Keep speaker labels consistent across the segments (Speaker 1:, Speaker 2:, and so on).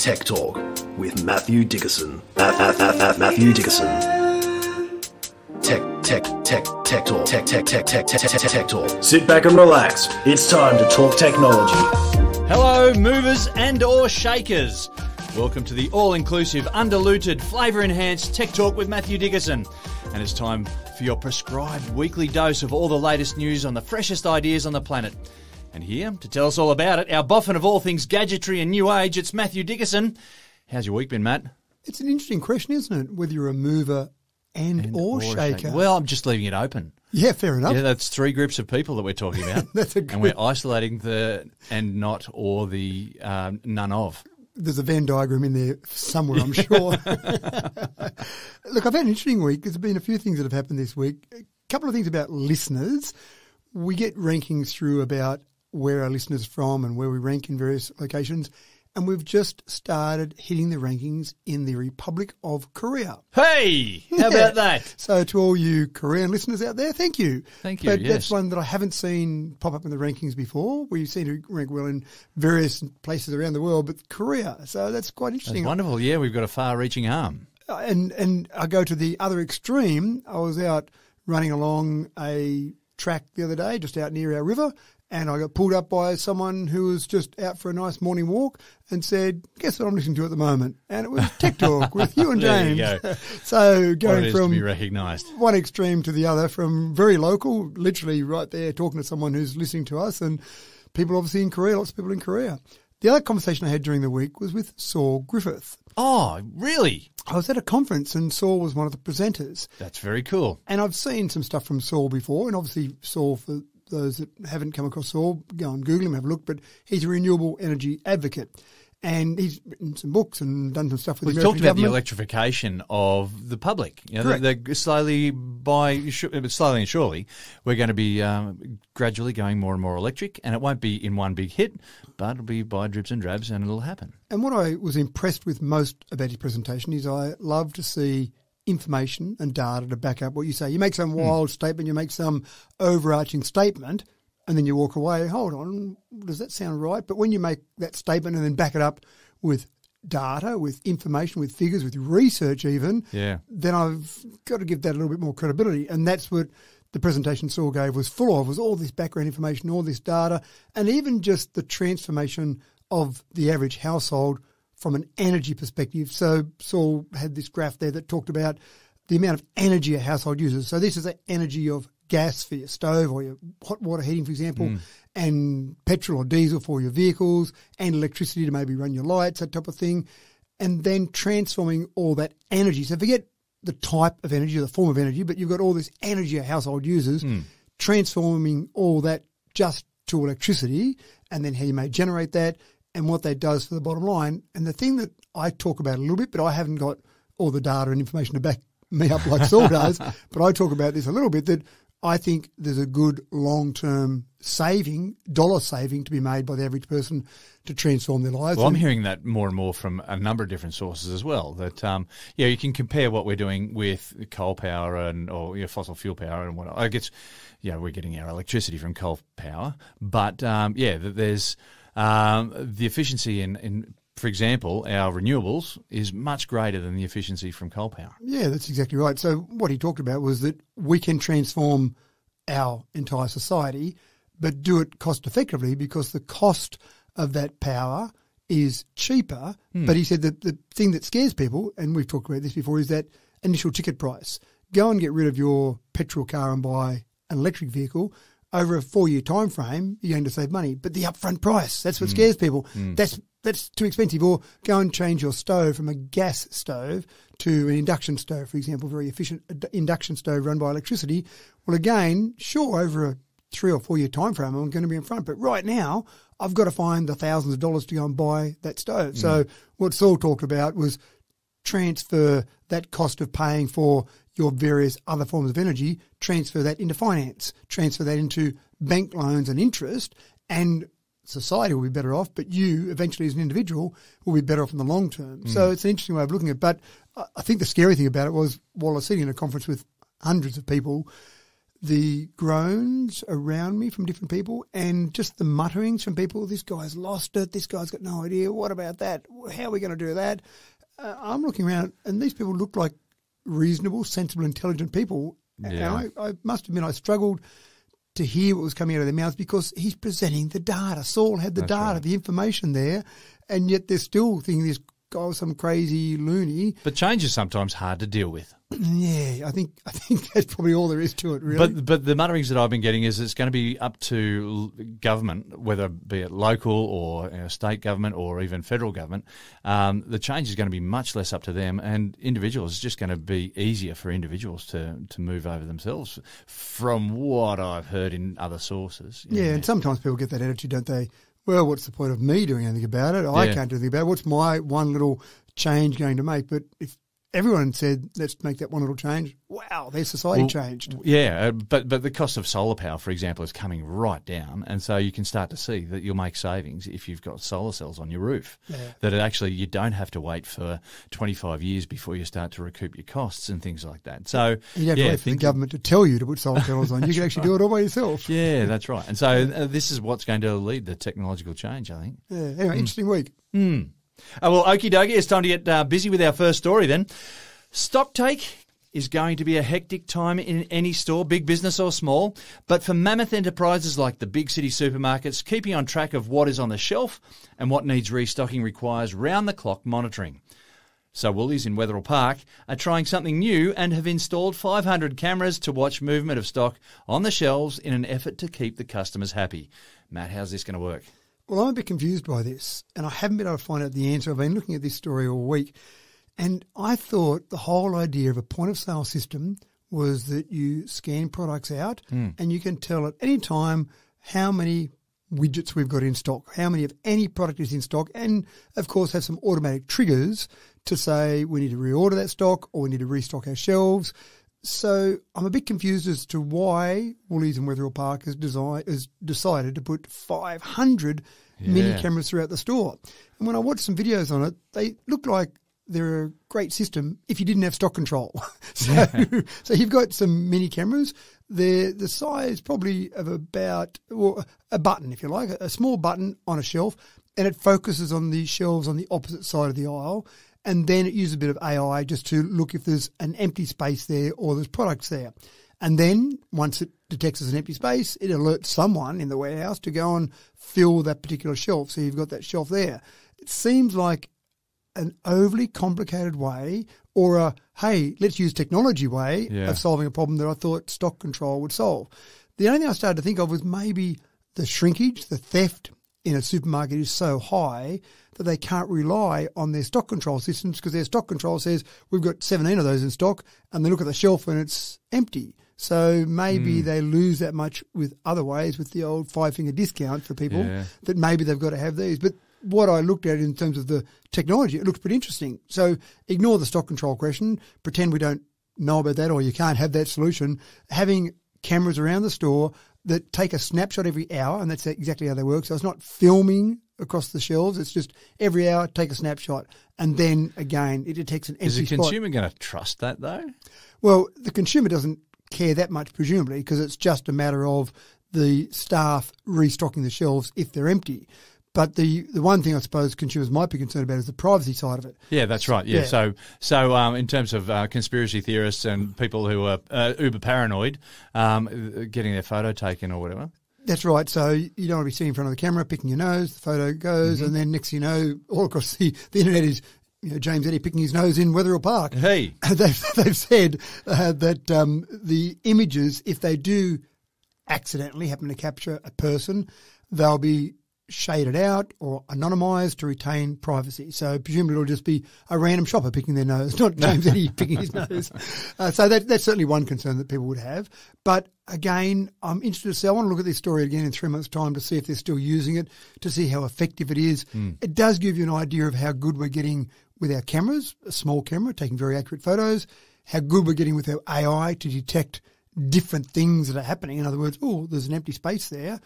Speaker 1: Tech Talk with Matthew Dickerson. Matthew Dickerson. Tech Talk. Sit back and relax. It's time to talk technology.
Speaker 2: Hello, movers and or shakers. Welcome to the all-inclusive, undiluted, flavour-enhanced Tech Talk with Matthew Dickerson. And it's time for your prescribed weekly dose of all the latest news on the freshest ideas on the planet. And here, to tell us all about it, our boffin of all things gadgetry and new age, it's Matthew Dickerson. How's your week been, Matt?
Speaker 3: It's an interesting question, isn't it? Whether you're a mover and or shaker.
Speaker 2: Well, I'm just leaving it open.
Speaker 3: Yeah, fair enough.
Speaker 2: Yeah, that's three groups of people that we're talking about.
Speaker 3: That's a good...
Speaker 2: And we're isolating the and not or the none of.
Speaker 3: There's a Venn diagram in there somewhere, I'm sure. Look, I've had an interesting week. There's been a few things that have happened this week. A couple of things about listeners. We get rankings through about where our listeners are from and where we rank in various locations. And we've just started hitting the rankings in the Republic of Korea.
Speaker 2: Hey, how about that?
Speaker 3: So to all you Korean listeners out there, thank you.
Speaker 2: Thank you,
Speaker 3: But
Speaker 2: yes.
Speaker 3: that's one that I haven't seen pop up in the rankings before. We seem to rank well in various places around the world, but Korea. So that's quite interesting.
Speaker 2: That's wonderful. Yeah, we've got a far-reaching arm.
Speaker 3: And I go to the other extreme. I was out running along a track the other day, just out near our river, and I got pulled up by someone who was just out for a nice morning walk and said, guess what I'm listening to at the moment? And it was Tech Talk with you and James.
Speaker 2: There you go.
Speaker 3: So going
Speaker 2: from
Speaker 3: from
Speaker 2: to be recognised.
Speaker 3: one extreme to the other, from very local, literally right there talking to someone who's listening to us, and people obviously in Korea, lots of people in Korea. The other conversation I had during the week was with Saul Griffith.
Speaker 2: Oh, really?
Speaker 3: I was at a conference and Saul was one of the presenters.
Speaker 2: That's very cool.
Speaker 3: And I've seen some stuff from Saul before, and obviously Saul, for those that haven't come across Saul, go and Google him, have a look, but he's a renewable energy advocate. And he's written some books and done some stuff with
Speaker 2: We've
Speaker 3: the American
Speaker 2: talked about the
Speaker 3: government.
Speaker 2: electrification of the public. You know,
Speaker 3: Correct.
Speaker 2: they're slowly and surely, we're going to be gradually going more and more electric, and it won't be in one big hit, but it'll be by drips and drabs, and it'll happen.
Speaker 3: And what I was impressed with most about his presentation is I love to see information and data to back up what you say. You make some wild statement, you make some overarching statement, and then you walk away, hold on, does that sound right? But when you make that statement and then back it up with data, with information, with figures, with research even, then I've got to give that a little bit more credibility. And that's what the presentation Saul gave was full of, was all this background information, all this data, and even just the transformation of the average household from an energy perspective. So Saul had this graph there that talked about the amount of energy a household uses. So this is the energy of gas for your stove or your hot water heating, for example, and petrol or diesel for your vehicles, and electricity to maybe run your lights, that type of thing, and then transforming all that energy. So forget the type of energy or the form of energy, but you've got all this energy a household uses, transforming all that just to electricity, and then how you may generate that and what that does for the bottom line. And the thing that I talk about a little bit, but I haven't got all the data and information to back me up like Saul does, but I talk about this a little bit, that I think there's a good long-term dollar saving to be made by the average person to transform their lives.
Speaker 2: Well, I'm hearing that more and more from a number of different sources as well, that, you can compare what we're doing with coal power or fossil fuel power and whatnot. I guess, we're getting our electricity from coal power, but, there's the efficiency in for example, our renewables is much greater than the efficiency from coal power.
Speaker 3: Yeah, that's exactly right. So what he talked about was that we can transform our entire society, but do it cost effectively because the cost of that power is cheaper. But he said that the thing that scares people, and we've talked about this before, is that initial ticket price. Go and get rid of your petrol car and buy an electric vehicle. Over a 4-year time frame, you're going to save money. But the upfront price, that's what scares people. That's too expensive. Or go and change your stove from a gas stove to an induction stove, for example, very efficient induction stove run by electricity. Well, again, sure, over a 3 or 4 year time frame, I'm going to be in front. But right now, I've got to find the thousands of dollars to go and buy that stove. So what Saul talked about was transfer that cost of paying for your various other forms of energy, transfer that into finance, transfer that into bank loans and interest, and society will be better off, but you eventually as an individual will be better off in the long term. So it's an interesting way of looking at it. But I think the scary thing about it was, while I was sitting in a conference with hundreds of people, the groans around me from different people and just the mutterings from people, this guy's lost it, this guy's got no idea, what about that, how are we going to do that? I'm looking around and these people look like reasonable, sensible, intelligent people.
Speaker 2: Yeah.
Speaker 3: And I must admit I struggled to hear what was coming out of their mouths because he's presenting the data. Saul had the
Speaker 2: That's
Speaker 3: data,
Speaker 2: right.
Speaker 3: the information there, and yet they're still thinking this guy was some crazy loony.
Speaker 2: But change is sometimes hard to deal with.
Speaker 3: Yeah, I think that's probably all there is to it, really.
Speaker 2: But the mutterings that I've been getting is it's going to be up to government, whether it be it local or state government or even federal government. The change is going to be much less up to them, and individuals. It's just going to be easier for individuals to move over themselves, from what I've heard in other sources.
Speaker 3: Yeah, and sometimes people get that attitude, don't they? Well, what's the point of me doing anything about it? I can't do anything about it. What's my one little change going to make? But if everyone said, let's make that one little change, wow, their society changed.
Speaker 2: Yeah, but the cost of solar power, for example, is coming right down, and so you can start to see that you'll make savings if you've got solar cells on your roof.
Speaker 3: Yeah.
Speaker 2: That it actually you don't have to wait for 25 years before you start to recoup your costs and things like that. So
Speaker 3: You don't have to wait for the government to tell you to put solar panels on. You can actually do it all by yourself.
Speaker 2: Yeah, that's right. And so this is what's going to lead the technological change, I think.
Speaker 3: Yeah. Anyway, interesting week.
Speaker 2: Well, okie dokie, it's time to get busy with our first story then. Stocktake is going to be a hectic time in any store, big business or small. But for mammoth enterprises like the big city supermarkets, keeping on track of what is on the shelf and what needs restocking requires round-the-clock monitoring. So Woolies in Wetherill Park are trying something new and have installed 500 cameras to watch movement of stock on the shelves in an effort to keep the customers happy. Matt, how's this going to work?
Speaker 3: Well, I'm a bit confused by this, and I haven't been able to find out the answer. I've been looking at this story all week, and I thought the whole idea of a point-of-sale system was that you scan products out and you can tell at any time how many widgets we've got in stock, how many of any product is in stock, and, of course, have some automatic triggers to say we need to reorder that stock or we need to restock our shelves. So I'm a bit confused as to why Woolies in Wetherill Park has decided to put 500 mini cameras throughout the store. And when I watched some videos on it, they look like they're a great system if you didn't have stock control. So you've got some mini cameras. They're the size probably of about a button, if you like, a small button on a shelf, and it focuses on the shelves on the opposite side of the aisle. And then it uses a bit of AI just to look if there's an empty space there or there's products there. And then once it detects there's an empty space, it alerts someone in the warehouse to go and fill that particular shelf. So you've got that shelf there. It seems like an overly complicated way or a, hey, let's use technology way of solving a problem that I thought stock control would solve. The only thing I started to think of was maybe the shrinkage, the theft in a supermarket is so high that they can't rely on their stock control systems because their stock control says we've got 17 of those in stock and they look at the shelf and it's empty. So maybe they lose that much with other ways, with the old 5-finger discount for people, that maybe they've got to have these. But what I looked at in terms of the technology, it looks pretty interesting. So ignore the stock control question, pretend we don't know about that or you can't have that solution. Having cameras around the store that take a snapshot every hour, and that's exactly how they work. So it's not filming across the shelves. It's just every hour, take a snapshot. And then, again, it detects an empty spot.
Speaker 2: Is the consumer going to trust that, though?
Speaker 3: Well, the consumer doesn't care that much, presumably, because it's just a matter of the staff restocking the shelves if they're empty. But the one thing I suppose consumers might be concerned about is the privacy side of it.
Speaker 2: Yeah, that's right. Yeah. So in terms of conspiracy theorists and people who are uber paranoid, getting their photo taken or whatever.
Speaker 3: That's right. So you don't want to be sitting in front of the camera, picking your nose, the photo goes, and then next thing you know, all across the internet is James Eddy picking his nose in Wetherill Park.
Speaker 2: Hey.
Speaker 3: They've said that the images, if they do accidentally happen to capture a person, they'll be shaded out or anonymised to retain privacy. So presumably it'll just be a random shopper picking their nose, not James Eddy picking his nose. So that's certainly one concern that people would have. But again, I'm interested to see, I want to look at this story again in 3 months' time to see if they're still using it, to see how effective it is. It does give you an idea of how good we're getting with our cameras, a small camera taking very accurate photos, how good we're getting with our AI to detect different things that are happening. In other words, oh, there's an empty space there.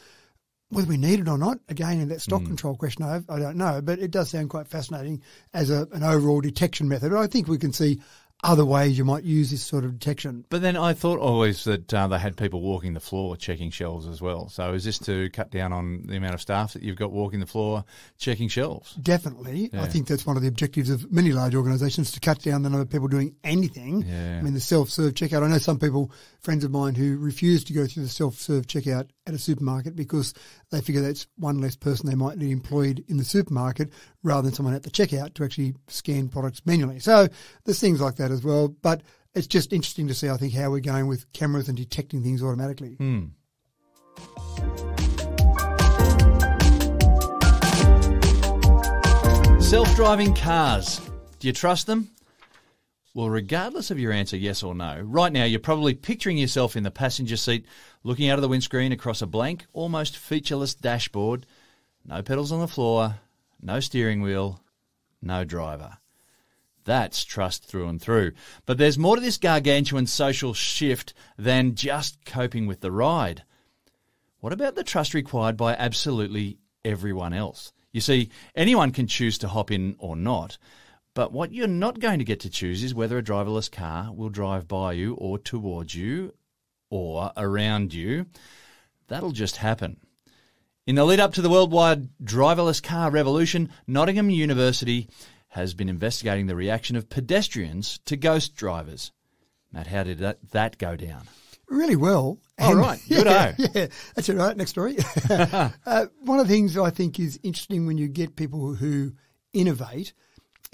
Speaker 3: Whether we need it or not, again, in that stock control question, I don't know, but it does sound quite fascinating as an overall detection method. I think we can see other ways you might use this sort of detection.
Speaker 2: But then I thought always that they had people walking the floor checking shelves as well. So is this to cut down on the amount of staff that you've got walking the floor checking shelves?
Speaker 3: Definitely.
Speaker 2: Yeah.
Speaker 3: I think that's one of the objectives of many large organisations, to cut down the number of people doing anything.
Speaker 2: Yeah.
Speaker 3: I mean, the self-serve checkout. I know some people, friends of mine, who refuse to go through the self-serve checkout at a supermarket because they figure that's one less person they might need employed in the supermarket rather than someone at the checkout to actually scan products manually. So there's things like that as well. But it's just interesting to see, I think, how we're going with cameras and detecting things automatically.
Speaker 2: Self-driving cars. Do you trust them? Well, regardless of your answer, yes or no, right now you're probably picturing yourself in the passenger seat, looking out of the windscreen across a blank, almost featureless dashboard, no pedals on the floor, no steering wheel, no driver. That's trust through and through. But there's more to this gargantuan social shift than just coping with the ride. What about the trust required by absolutely everyone else? You see, anyone can choose to hop in or not, but what you're not going to get to choose is whether a driverless car will drive by you or towards you or around you. That'll just happen. In the lead up to the worldwide driverless car revolution, Nottingham University has been investigating the reaction of pedestrians to ghost drivers. Matt, how did that go down?
Speaker 3: Really well.
Speaker 2: Oh, right. Good.
Speaker 3: Yeah, that's it, right. Next story. One of the things I think is interesting when you get people who innovate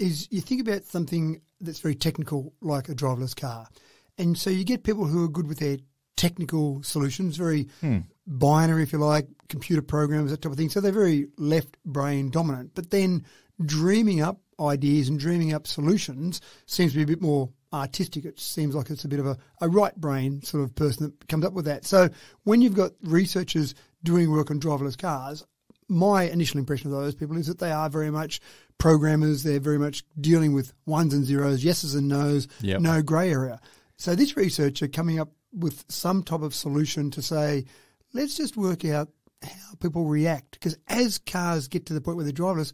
Speaker 3: is you think about something that's very technical, like a driverless car. And so you get people who are good with their technical solutions, very binary, if you like, computer programs, that type of thing. So they're very left brain dominant. But then dreaming up ideas and dreaming up solutions seems to be a bit more artistic. It seems like it's a bit of a right brain sort of person that comes up with that. So when you've got researchers doing work on driverless cars, my initial impression of those people is that they are very much programmers. They're very much dealing with ones and zeros, yeses and nos, no grey area. So this researcher coming up with some type of solution to say, let's just work out how people react. Because as cars get to the point where they're driverless,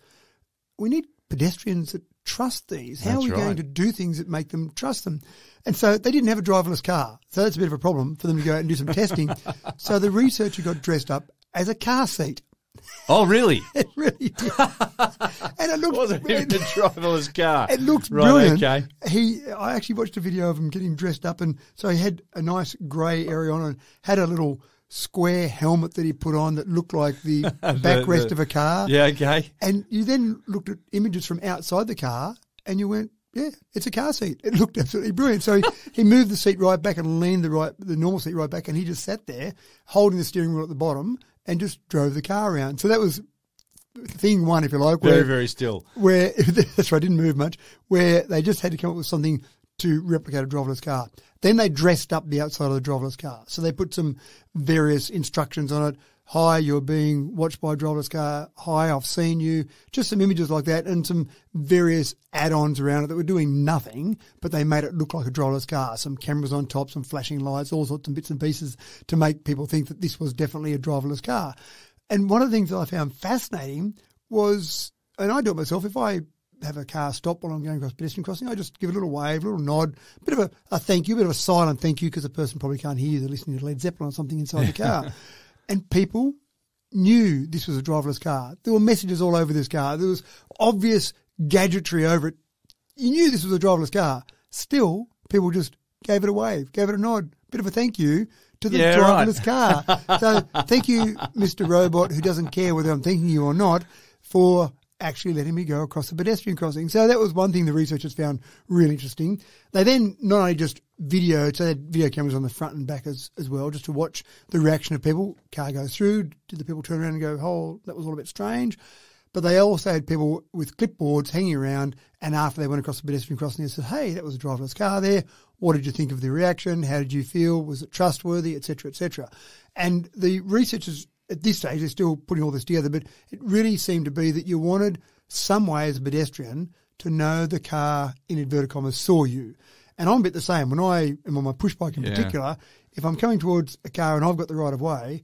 Speaker 3: we need pedestrians that trust these. How are we going to do things that make them trust them? And so they didn't have a driverless car. So that's a bit of a problem for them to go out and do some testing. So the researcher got dressed up as a car seat.
Speaker 2: Oh, really?
Speaker 3: It really did. And it looked,
Speaker 2: wasn't even a driverless car.
Speaker 3: It looks brilliant. Okay. I actually watched a video of him getting dressed up, and so he had a nice grey area on and had a little square helmet that he put on that looked like the backrest of a car.
Speaker 2: Yeah, okay.
Speaker 3: And you then looked at images from outside the car and you went, yeah, it's a car seat. It looked absolutely brilliant. So he moved the seat right back and leaned the normal seat right back, and he just sat there holding the steering wheel at the bottom and just drove the car around. So that was thing one, if you like.
Speaker 2: Very, very still.
Speaker 3: Where, that's right, didn't move much, where they just had to come up with something to replicate a driverless car. Then they dressed up the outside of the driverless car. So they put some various instructions on it. Hi, you're being watched by a driverless car. Hi, I've seen you. Just some images like that and some various add-ons around it that were doing nothing, but they made it look like a driverless car. Some cameras on top, some flashing lights, all sorts of bits and pieces to make people think that this was definitely a driverless car. And one of the things that I found fascinating was, and I do it myself, if I have a car stop while I'm going across a pedestrian crossing, I just give a little wave, a little nod, a bit of a thank you, a bit of a silent thank you, because the person probably can't hear you. They're listening to Led Zeppelin or something inside the car. And people knew this was a driverless car. There were messages all over this car. There was obvious gadgetry over it. You knew this was a driverless car. Still, people just gave it a wave, gave it a nod, a bit of a thank you to the driverless car. So thank you, Mr. Robot, who doesn't care whether I'm thanking you or not, for actually letting me go across the pedestrian crossing. So that was one thing the researchers found really interesting. They then not only just videoed, so they had video cameras on the front and back as well, just to watch the reaction of people. Car goes through, did the people turn around and go, oh, that was all a bit strange? But they also had people with clipboards hanging around, and after they went across the pedestrian crossing, they said, hey, that was a driverless car there. What did you think of the reaction? How did you feel? Was it trustworthy, et cetera, et cetera? And the researchers at this stage, they're still putting all this together, but it really seemed to be that you wanted some way as a pedestrian to know the car, in inverted commas, saw you. And I'm a bit the same. When I am on my push bike in particular, if I'm coming towards a car and I've got the right of way,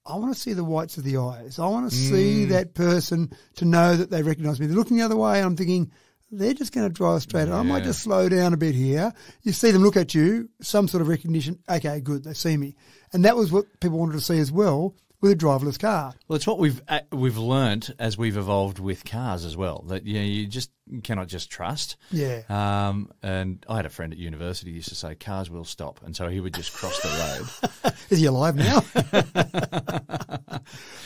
Speaker 3: I want to see the whites of the eyes. I want to see that person to know that they recognise me. They're looking the other way and I'm thinking, they're just going to drive straight on. I might just slow down a bit here. You see them look at you, some sort of recognition. Okay, good, they see me. And that was what people wanted to see as well with a driverless car.
Speaker 2: Well, it's what we've learnt as we've evolved with cars as well, that you cannot just trust.
Speaker 3: Yeah.
Speaker 2: And I had a friend at university who used to say, cars will stop. And so he would just cross the road.
Speaker 3: Is he alive now?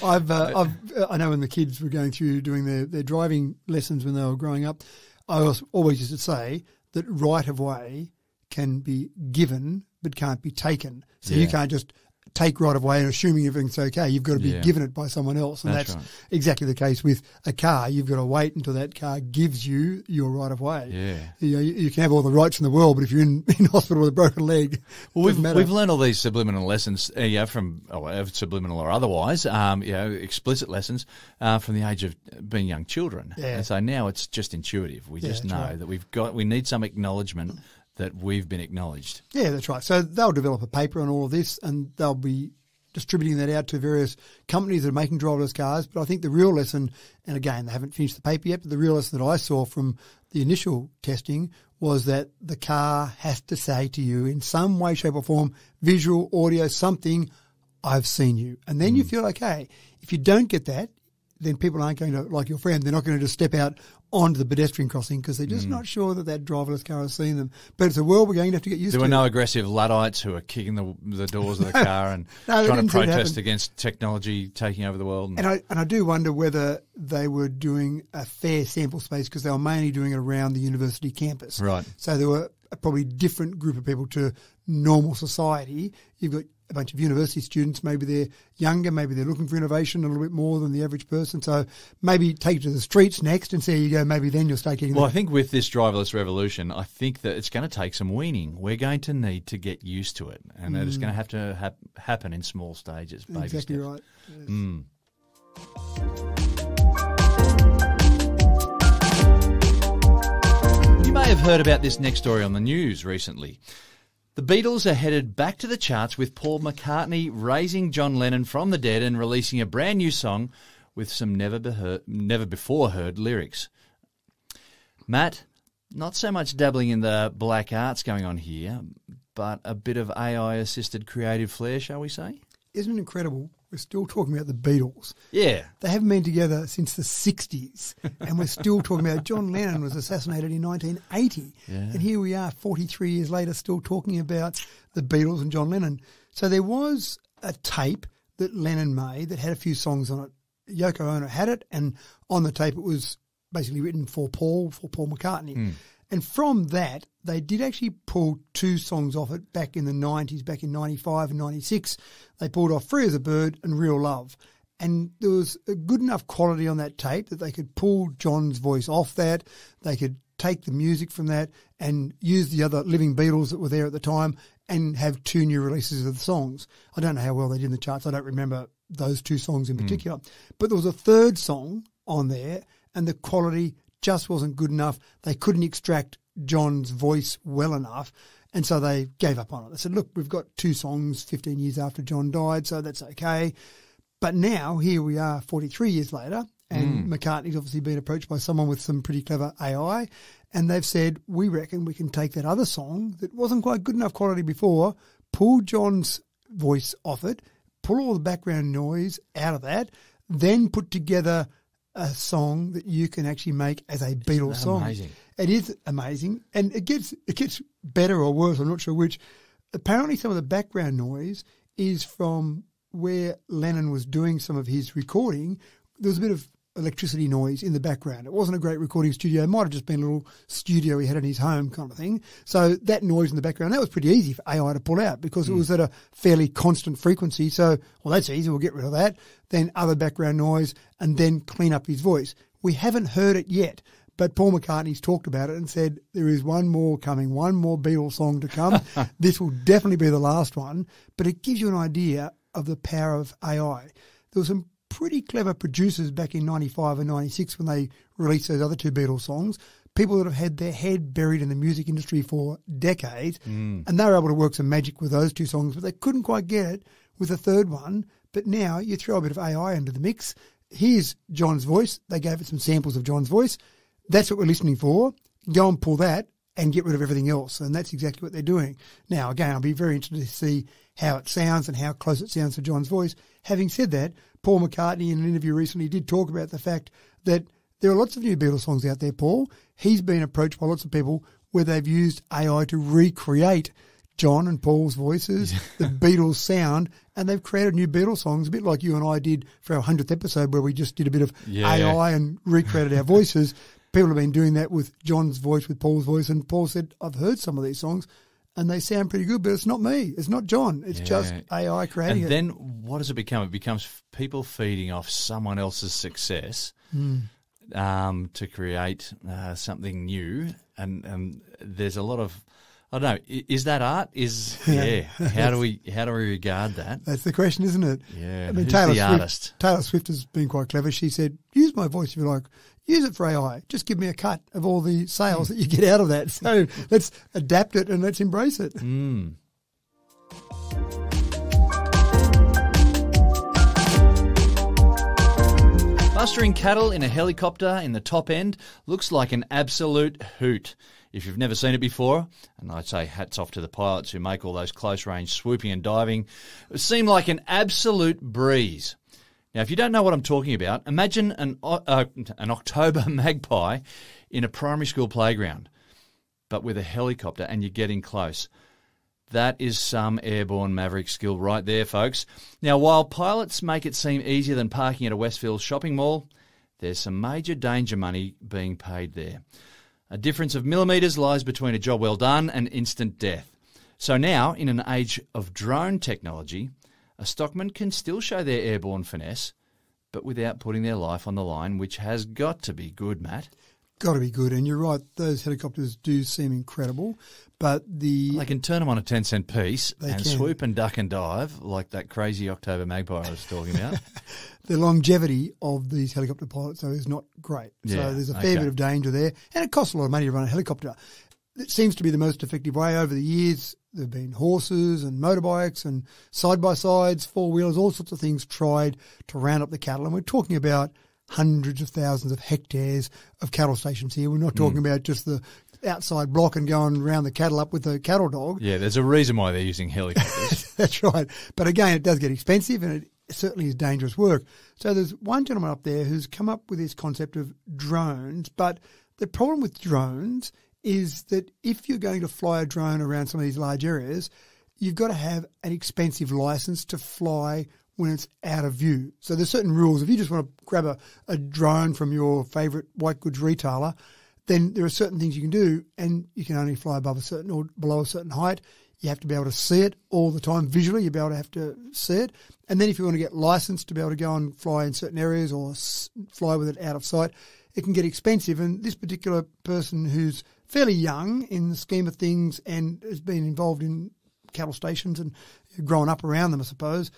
Speaker 3: I know when the kids were going through doing their driving lessons when they were growing up, I always used to say that right of way can be given but can't be taken. So you can't just take right of way and assuming everything's okay. You've got to be given it by someone else. And that's
Speaker 2: right.
Speaker 3: Exactly the case with a car. You've got to wait until that car gives you your right of way.
Speaker 2: Yeah.
Speaker 3: You can have all the rights in the world, but if you're in hospital with a broken leg,
Speaker 2: we've learned all these subliminal lessons, from subliminal or otherwise, explicit lessons from the age of being young children.
Speaker 3: Yeah.
Speaker 2: And so now it's just intuitive. We just know that we need some acknowledgement that we've been acknowledged. Yeah,
Speaker 3: that's right. So they'll develop a paper on all of this and they'll be distributing that out to various companies that are making driverless cars. But I think the real lesson, and again, they haven't finished the paper yet, but the real lesson that I saw from the initial testing was that the car has to say to you in some way, shape or form, visual, audio, something, I've seen you. And then you feel okay. If you don't get that, then people aren't going to, like your friend, they're not going to just step out onto the pedestrian crossing because they're just not sure that driverless car has seen them. But it's a world we're going to have to get used to.
Speaker 2: There were no aggressive Luddites who are kicking the doors of the car and trying to protest against technology taking over the world.
Speaker 3: And I do wonder whether they were doing a fair sample space because they were mainly doing it around the university campus.
Speaker 2: Right.
Speaker 3: So there were a probably different group of people to normal society. You've got a bunch of university students, maybe they're younger, maybe they're looking for innovation a little bit more than the average person. So maybe take it to the streets next and see how you go. Maybe then you'll start getting
Speaker 2: I think with this driverless revolution, I think that it's going to take some weaning. We're going to need to get used to it, and it's going to have happen in small stages, baby
Speaker 3: exactly
Speaker 2: steps.
Speaker 3: Right. Yes.
Speaker 2: You may have heard about this next story on the news recently. The Beatles are headed back to the charts with Paul McCartney raising John Lennon from the dead and releasing a brand new song with some never before heard lyrics. Matt, not so much dabbling in the black arts going on here, but a bit of AI-assisted creative flair, shall we say?
Speaker 3: Isn't it incredible? We're still talking about the Beatles.
Speaker 2: Yeah.
Speaker 3: They haven't been together since the 60s, and we're still talking about John Lennon was assassinated in 1980.
Speaker 2: Yeah.
Speaker 3: And here we are 43 years later still talking about the Beatles and John Lennon. So there was a tape that Lennon made that had a few songs on it. Yoko Ono had it, and on the tape it was basically written for Paul McCartney. And from that, they did actually pull two songs off it back in the 90s, back in 95 and 96. They pulled off Free as a Bird and Real Love. And there was a good enough quality on that tape that they could pull John's voice off that. They could take the music from that and use the other living Beatles that were there at the time and have two new releases of the songs. I don't know how well they did in the charts. I don't remember those two songs in particular. But there was a third song on there and the quality just wasn't good enough. They couldn't extract John's voice well enough, and so they gave up on it. They said, look, we've got two songs 15 years after John died, so that's okay. But now, here we are 43 years later, and McCartney's obviously been approached by someone with some pretty clever AI, and they've said, we reckon we can take that other song that wasn't quite good enough quality before, pull John's voice off it, pull all the background noise out of that, then put together a song that you can actually make as a Beatles song.
Speaker 2: Amazing.
Speaker 3: It is amazing, and it gets better or worse. I'm not sure which. Apparently, some of the background noise is from where Lennon was doing some of his recording. There was a bit of electricity noise in the background. It wasn't a great recording studio. It might have just been a little studio he had in his home kind of thing. So that noise in the background, that was pretty easy for AI to pull out because it was at a fairly constant frequency. So, well, that's easy. We'll get rid of that. Then other background noise and then clean up his voice. We haven't heard it yet, but Paul McCartney's talked about it and said there is one more coming, one more Beatles song to come. This will definitely be the last one, but it gives you an idea of the power of AI. There was some pretty clever producers back in 95 and 96 when they released those other two Beatles songs, people that have had their head buried in the music industry for decades, and they were able to work some magic with those two songs, but they couldn't quite get it with the third one. But now you throw a bit of AI into the mix. Here's John's voice. They gave it some samples of John's voice. That's what we're listening for. Go and pull that and get rid of everything else. And that's exactly what they're doing. Now, again, I'll be very interested to see how it sounds and how close it sounds to John's voice. Having said that, Paul McCartney in an interview recently did talk about the fact that there are lots of new Beatles songs out there, Paul. He's been approached by lots of people where they've used AI to recreate John and Paul's voices, the Beatles sound, and they've created new Beatles songs, a bit like you and I did for our 100th episode where we just did a bit of AI and recreated our voices. People have been doing that with John's voice, with Paul's voice, and Paul said, I've heard some of these songs and they sound pretty good, but it's not me. It's not John. It's just AI creating it.
Speaker 2: And then what does it become? It becomes people feeding off someone else's success to create something new. And there's a lot of, I don't know, is that art? How do we regard that?
Speaker 3: That's the question, isn't it?
Speaker 2: Yeah.
Speaker 3: I mean,
Speaker 2: Who's the artist?
Speaker 3: Taylor Swift has been quite clever. She said, use my voice if you like. Use it for AI. Just give me a cut of all the sales that you get out of that. So let's adapt it and let's embrace it.
Speaker 2: Mustering cattle in a helicopter in the top end looks like an absolute hoot. If you've never seen it before, and I'd say hats off to the pilots who make all those close-range swooping and diving, it seemed like an absolute breeze. Now, if you don't know what I'm talking about, imagine an October magpie in a primary school playground, but with a helicopter, and you're getting close. That is some airborne maverick skill right there, folks. Now, while pilots make it seem easier than parking at a Westfield shopping mall, there's some major danger money being paid there. A difference of millimetres lies between a job well done and instant death. So now, in an age of drone technology, a stockman can still show their airborne finesse, but without putting their life on the line, which has got to be good, Matt.
Speaker 3: Got to be good. And you're right, those helicopters do seem incredible, but
Speaker 2: they can turn them on a 10-cent piece and swoop and duck and dive like that crazy October magpie I was talking about.
Speaker 3: The longevity of these helicopter pilots, though, is not great. So there's a fair bit of danger there, and it costs a lot of money to run a helicopter. It seems to be the most effective way. Over the years, there have been horses and motorbikes and side-by-sides, four-wheelers, all sorts of things tried to round up the cattle. And we're talking about hundreds of thousands of hectares of cattle stations here. We're not talking about just the outside block and going round the cattle up with a cattle dog.
Speaker 2: Yeah, there's a reason why they're using helicopters.
Speaker 3: That's right. But again, it does get expensive and it certainly is dangerous work. So there's one gentleman up there who's come up with this concept of drones, but the problem with drones is that if you're going to fly a drone around some of these large areas, you've got to have an expensive license to fly when it's out of view. So there's certain rules. If you just want to grab a drone from your favourite white goods retailer, then there are certain things you can do, and you can only fly above a certain or below a certain height. You have to be able to see it all the time visually. You'll be able to have to see it. And then if you want to get licensed to be able to go and fly in certain areas or fly with it out of sight, it can get expensive. And this particular person who's fairly young in the scheme of things and has been involved in cattle stations and grown up around them, I suppose,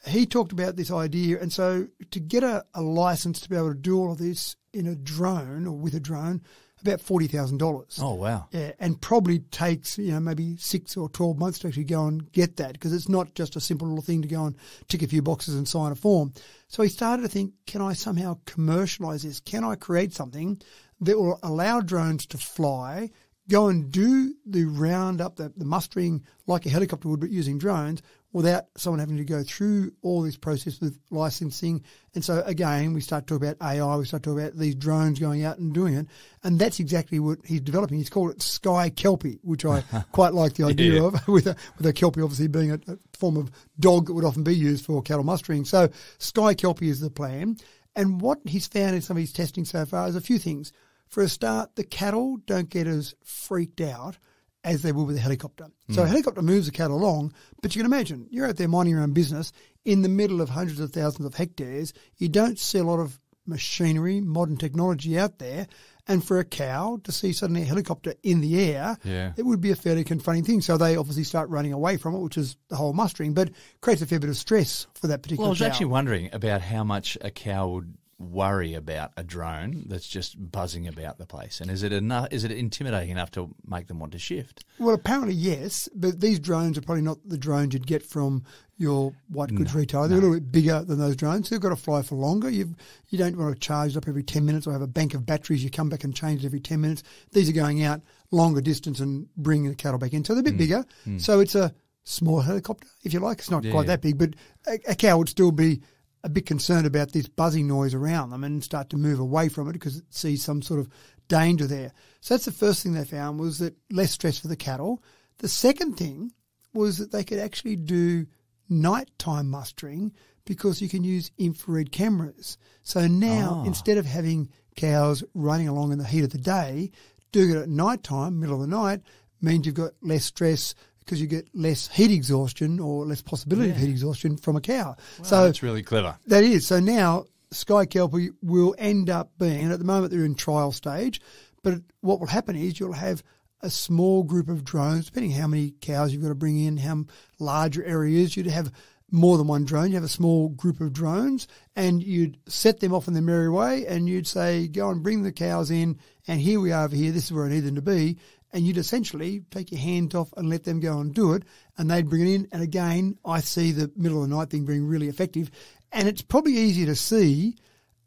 Speaker 3: he talked about this idea. And so to get a license to be able to do all of this in a drone or with a drone, about $40,000.
Speaker 2: Oh, wow.
Speaker 3: Yeah, and probably takes, maybe 6 or 12 months to actually go and get that, because it's not just a simple little thing to go and tick a few boxes and sign a form. So he started to think, can I somehow commercialise this? Can I create something that will allow drones to fly, go and do the roundup, the mustering like a helicopter would, but using drones, without someone having to go through all this process with licensing. And so, again, we start talking about AI, we start talking about these drones going out and doing it. And that's exactly what he's developing. He's called it Sky Kelpie, which I quite like the idea of, with a Kelpie obviously being a form of dog that would often be used for cattle mustering. So Sky Kelpie is the plan. And what he's found in some of his testing so far is a few things. For a start, the cattle don't get as freaked out as they will with a helicopter. So a helicopter moves the cattle along, but you can imagine, you're out there minding your own business in the middle of hundreds of thousands of hectares. You don't see a lot of machinery, modern technology out there. And for a cow to see suddenly a helicopter in the air, it would be a fairly confronting thing. So they obviously start running away from it, which is the whole mustering, but creates a fair bit of stress for that particular cow.
Speaker 2: Well, I was actually wondering about how much a cow would worry about a drone that's just buzzing about the place? And is it intimidating enough to make them want to shift?
Speaker 3: Well, apparently yes, but these drones are probably not the drones you'd get from your white goods retailer. They're a little bit bigger than those drones. So you've got to fly for longer. You don't want to charge it up every 10 minutes or have a bank of batteries. You come back and change it every 10 minutes. These are going out longer distance and bringing the cattle back in. So they're a bit bigger. So it's a small helicopter, if you like. It's not quite that big, but a cow would still be a bit concerned about this buzzing noise around them and start to move away from it because it sees some sort of danger there. So that's the first thing they found, was that less stress for the cattle. The second thing was that they could actually do nighttime mustering because you can use infrared cameras. So now, instead of having cows running along in the heat of the day, doing it at nighttime, middle of the night, means you've got less stress because you get less heat exhaustion or less possibility of heat exhaustion from a cow.
Speaker 2: Wow,
Speaker 3: so
Speaker 2: that's really clever.
Speaker 3: That is. So now Sky Kelpie will end up being, and at the moment they're in trial stage, but what will happen is you'll have a small group of drones, depending how many cows you've got to bring in, how larger areas, you'd have more than one drone. You have a small group of drones and you'd set them off in their merry way and you'd say, go and bring the cows in and here we are over here, this is where I need them to be. And you'd essentially take your hand off and let them go and do it, and they'd bring it in. And again, I see the middle of the night thing being really effective. And it's probably easier to see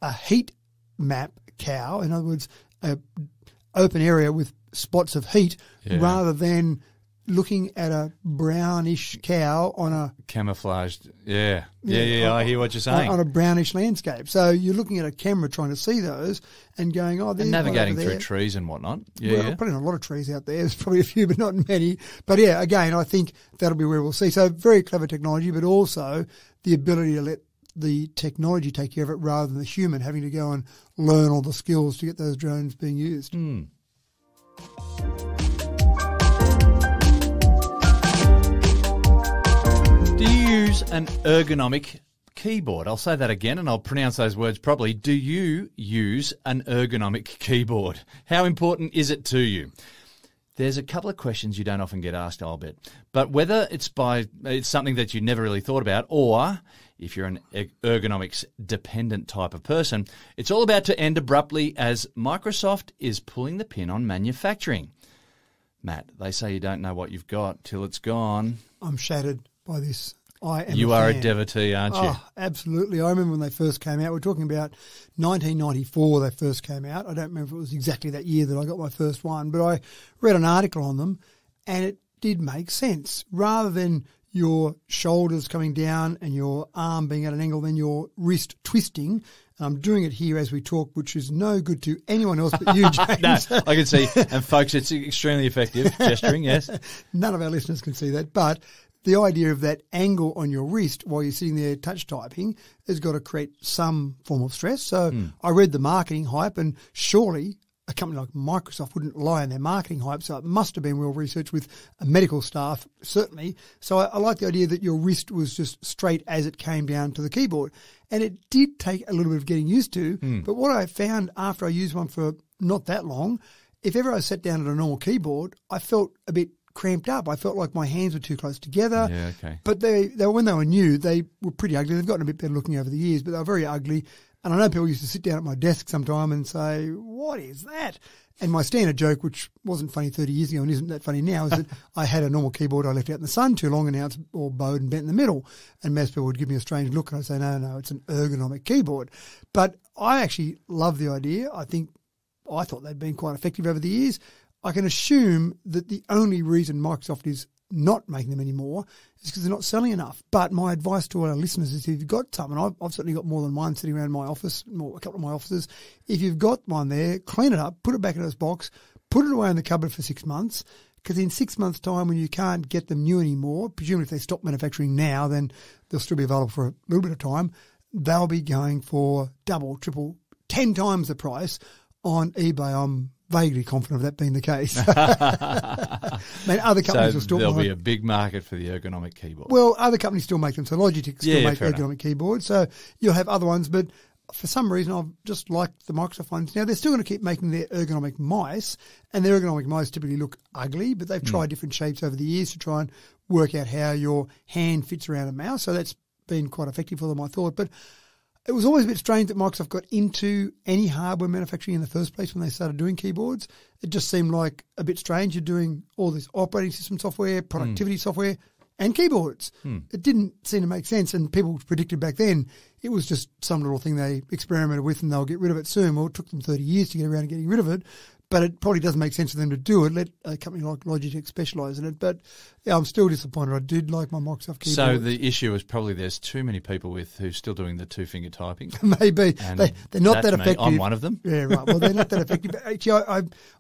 Speaker 3: a heat map cow, in other words, an open area with spots of heat, rather than looking at a brownish cow on a
Speaker 2: camouflaged. I hear what you're saying.
Speaker 3: On a brownish landscape. So you're looking at a camera trying to see those and going, oh, there's
Speaker 2: and navigating
Speaker 3: one over there.
Speaker 2: through trees and whatnot.
Speaker 3: Probably not a lot of trees out there. There's probably a few, but not many. But yeah, again, I think that'll be where we'll see. So very clever technology, but also the ability to let the technology take care of it rather than the human having to go and learn all the skills to get those drones being used.
Speaker 2: Do you use an ergonomic keyboard? I'll say that again and I'll pronounce those words properly. Do you use an ergonomic keyboard? How important is it to you? There's a couple of questions you don't often get asked, I'll bet. But whether it's something that you never really thought about, or if you're an ergonomics dependent type of person, it's all about to end abruptly as Microsoft is pulling the pin on manufacturing. Matt, they say you don't know what you've got till it's gone.
Speaker 3: I'm shattered by this.
Speaker 2: You are a devotee, aren't you?
Speaker 3: Oh, absolutely. I remember when they first came out. We're talking about 1994 they first came out. I don't remember if it was exactly that year that I got my first one, but I read an article on them and it did make sense. Rather than your shoulders coming down and your arm being at an angle, then your wrist twisting. And I'm doing it here as we talk, which is no good to anyone else but you, James.
Speaker 2: No, I can see. And folks, it's extremely effective gesturing, yes.
Speaker 3: None of our listeners can see that, but the idea of that angle on your wrist while you're sitting there touch typing has got to create some form of stress. So I read the marketing hype, and surely a company like Microsoft wouldn't lie on their marketing hype, so it must have been well researched with a medical staff, certainly. So I like the idea that your wrist was just straight as it came down to the keyboard. And it did take a little bit of getting used to, but what I found after I used one for not that long, if ever I sat down at a normal keyboard, I felt a bit cramped up. I felt like my hands were too close together.
Speaker 2: Yeah, okay.
Speaker 3: But they when they were new, they were pretty ugly. They've gotten a bit better looking over the years, but they were very ugly. And I know people used to sit down at my desk sometime and say, what is that? And my standard joke, which wasn't funny 30 years ago and isn't that funny now, is that I had a normal keyboard I left out in the sun too long and now it's all bowed and bent in the middle. And most people would give me a strange look and I'd say, no, it's an ergonomic keyboard. But I actually love the idea. I thought they'd been quite effective over the years. I can assume that the only reason Microsoft is not making them anymore is because they're not selling enough. But my advice to all our listeners is if you've got some, and I've certainly got more than one sitting around my office, a couple of my offices, if you've got one there, clean it up, put it back in its box, put it away in the cupboard for 6 months, because in 6 months' time when you can't get them new anymore, presumably if they stop manufacturing now, then they'll still be available for a little bit of time, they'll be going for double, triple, 10 times the price on eBay. I'm vaguely confident of that being the case. I mean, other companies will still
Speaker 2: there'll be a big market for the ergonomic keyboard.
Speaker 3: Well, other companies still make them. So Logitech still make ergonomic
Speaker 2: enough.
Speaker 3: keyboards. So you'll have other ones, but for some reason I've just liked the Microsoft ones. Now they're still going to keep making their ergonomic mice, and their ergonomic mice typically look ugly, but they've tried different shapes over the years to try and work out how your hand fits around a mouse. So that's been quite effective for them, I thought. But It was always a bit strange that Microsoft got into any hardware manufacturing in the first place when they started doing keyboards. It just seemed like a bit strange. You're doing all this operating system software, productivity software, and keyboards. It didn't seem to make sense, and people predicted back then it was just some little thing they experimented with and they'll get rid of it soon. Well, it took them 30 years to get around to getting rid of it, but it probably doesn't make sense for them to do it. Let a company like Logitech specialise in it. But yeah, I'm still disappointed. I did like my Microsoft keyboard.
Speaker 2: So the issue is probably there's too many people who's still doing the two-finger typing.
Speaker 3: Maybe.
Speaker 2: And
Speaker 3: they're not that effective.
Speaker 2: I'm one of them.
Speaker 3: Yeah, right. Well, they're not that effective. Actually,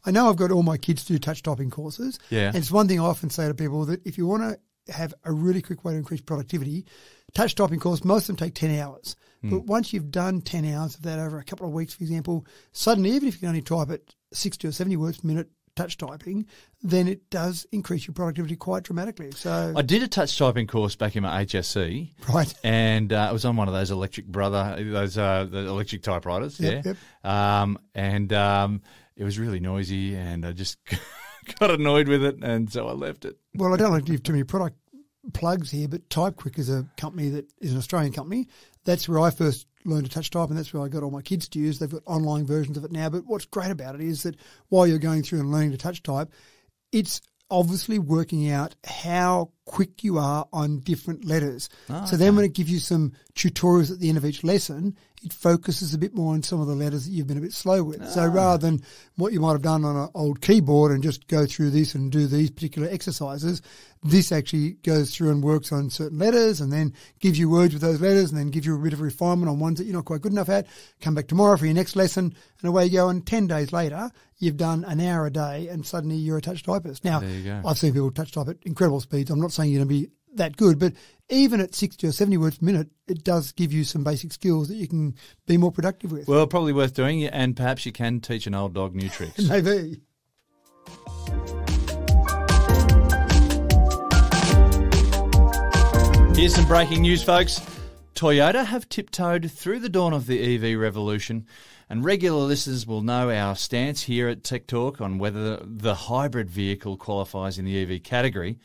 Speaker 3: I know I've got all my kids to do touch typing courses.
Speaker 2: Yeah.
Speaker 3: And it's one thing I often say to people that if you want to have a really quick way to increase productivity, touch typing course, most of them take 10 hours. But once you've done 10 hours of that over a couple of weeks, for example, suddenly, even if you can only type at 60 or 70 words per minute touch typing, then it does increase your productivity quite dramatically. So
Speaker 2: I did a touch typing course back in my HSC.
Speaker 3: Right.
Speaker 2: And it was on one of those the electric typewriters.
Speaker 3: Yep,
Speaker 2: yeah.
Speaker 3: yep.
Speaker 2: It was really noisy and I just got annoyed with it and so I left it.
Speaker 3: Well, I don't like to give too many product plugs here, but TypeQuick is a company that is an Australian company. That's where I first learned to touch type, and that's where I got all my kids to use. They've got online versions of it now. But what's great about it is that while you're going through and learning to touch type, it's obviously working out how quick you are on different letters. So then when it gives you some tutorials at the end of each lesson, it focuses a bit more on some of the letters that you've been a bit slow with. So rather than what you might have done on an old keyboard and just go through this and do these particular exercises, this actually goes through and works on certain letters and then gives you words with those letters and then gives you a bit of refinement on ones that you're not quite good enough at. Come back tomorrow for your next lesson and away you go. And 10 days later, you've done an hour a day and suddenly you're a touch typist. Now,
Speaker 2: There you go.
Speaker 3: I've seen people touch type at incredible speeds. I'm not saying you're going to be that good, but even at 60 or 70 words per minute, it does give you some basic skills that you can be more productive with.
Speaker 2: Well, probably worth doing, and perhaps you can teach an old dog new tricks.
Speaker 3: Maybe.
Speaker 2: Here's some breaking news, folks. Toyota have tiptoed through the dawn of the EV revolution, and regular listeners will know our stance here at Tech Talk on whether the hybrid vehicle qualifies in the EV category.